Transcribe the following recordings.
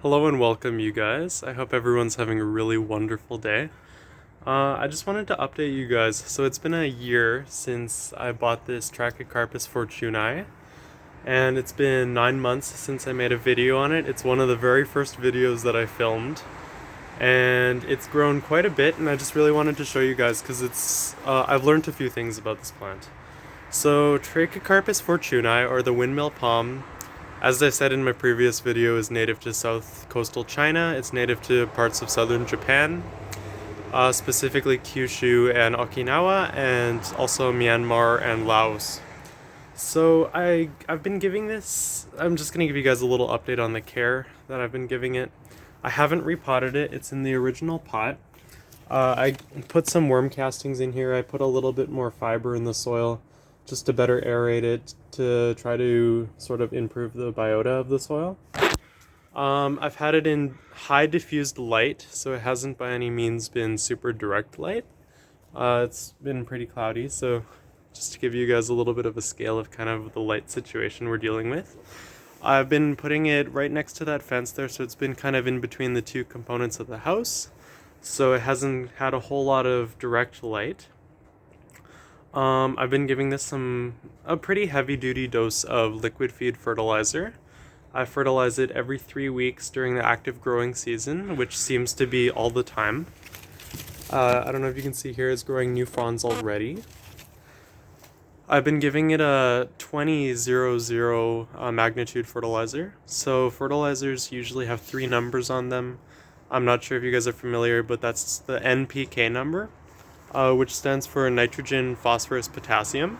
Hello and welcome, you guys. I hope everyone's having a really wonderful day. I just wanted to update you guys. So it's been a year since I bought this Trachycarpus fortunei, and it's been 9 months since I made a video on it. It's one of the very first videos that I filmed, and it's grown quite a bit, and I just really wanted to show you guys because I've learned a few things about this plant. So Trachycarpus fortunei, or the windmill palm, as I said in my previous video, is native to south coastal China. It's native to parts of southern Japan, specifically Kyushu and Okinawa, and also Myanmar and Laos. So I've been giving this, I'm just going to give you guys a little update on the care that I've been giving it. I haven't repotted it, it's in the original pot. I put some worm castings in here, I put a little bit more fiber in the soil just to better aerate it, to try to sort of improve the biota of the soil. I've had it in high diffused light, so it hasn't by any means been super direct light. It's been pretty cloudy, so just to give you guys a little bit of a scale of kind of the light situation we're dealing with. I've been putting it right next to that fence there, so it's been kind of in between the two components of the house, so it hasn't had a whole lot of direct light. I've been giving this a pretty heavy-duty dose of liquid feed fertilizer. I fertilize it every 3 weeks during the active growing season, which seems to be all the time. I don't know if you can see here, it's growing new fronds already. I've been giving it a 20-0-0 magnitude fertilizer. So fertilizers usually have 3 numbers on them. I'm not sure if you guys are familiar, but that's the NPK number. Which stands for nitrogen, phosphorus, potassium.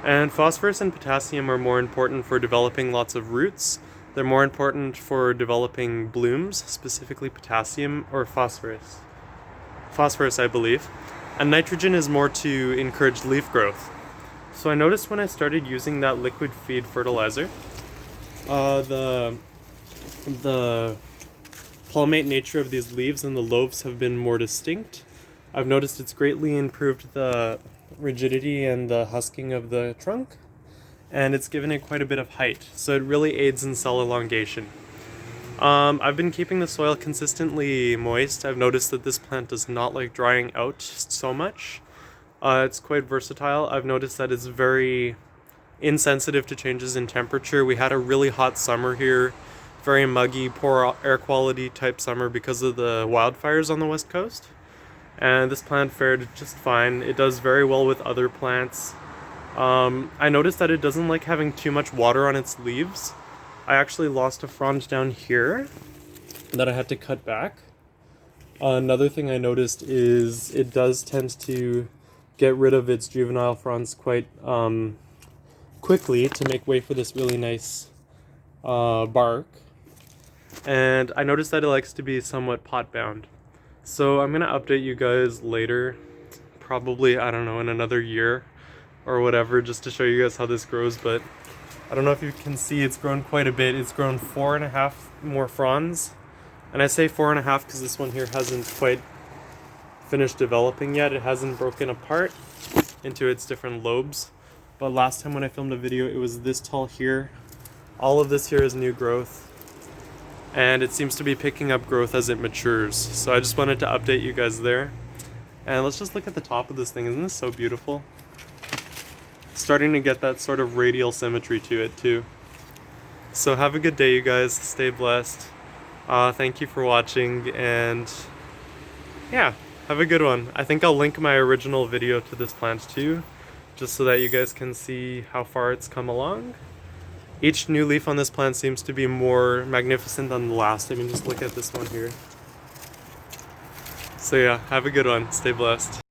And phosphorus and potassium are more important for developing lots of roots. They're more important for developing blooms, specifically potassium or phosphorus. Phosphorus, I believe. And nitrogen is more to encourage leaf growth. So I noticed when I started using that liquid feed fertilizer, the palmate nature of these leaves and the lobes have been more distinct. I've noticed it's greatly improved the rigidity and the husking of the trunk, and it's given it quite a bit of height, so it really aids in cell elongation. I've been keeping the soil consistently moist. I've noticed that this plant does not like drying out so much. It's quite versatile. I've noticed that it's very insensitive to changes in temperature. We had a really hot summer here, very muggy, poor air quality type summer because of the wildfires on the west coast. And this plant fared just fine. It does very well with other plants. I noticed that it doesn't like having too much water on its leaves. I actually lost a frond down here that I had to cut back. Another thing I noticed is it does tend to get rid of its juvenile fronds quite quickly to make way for this really nice bark. And I noticed that it likes to be somewhat pot bound. So I'm going to update you guys later, probably, I don't know, in another year or whatever, just to show you guys how this grows. But I don't know if you can see, it's grown quite a bit. It's grown 4.5 more fronds. And I say 4.5 because this one here hasn't quite finished developing yet. It hasn't broken apart into its different lobes. But last time when I filmed a video, it was this tall here. All of this here is new growth. And it seems to be picking up growth as it matures. So I just wanted to update you guys there. And let's just look at the top of this thing. Isn't this so beautiful? Starting to get that sort of radial symmetry to it too. So have a good day, you guys. Stay blessed. Thank you for watching, and yeah, have a good one. I think I'll link my original video to this plant too, just so that you guys can see how far it's come along. Each new leaf on this plant seems to be more magnificent than the last. I mean, just look at this one here. So yeah, have a good one. Stay blessed.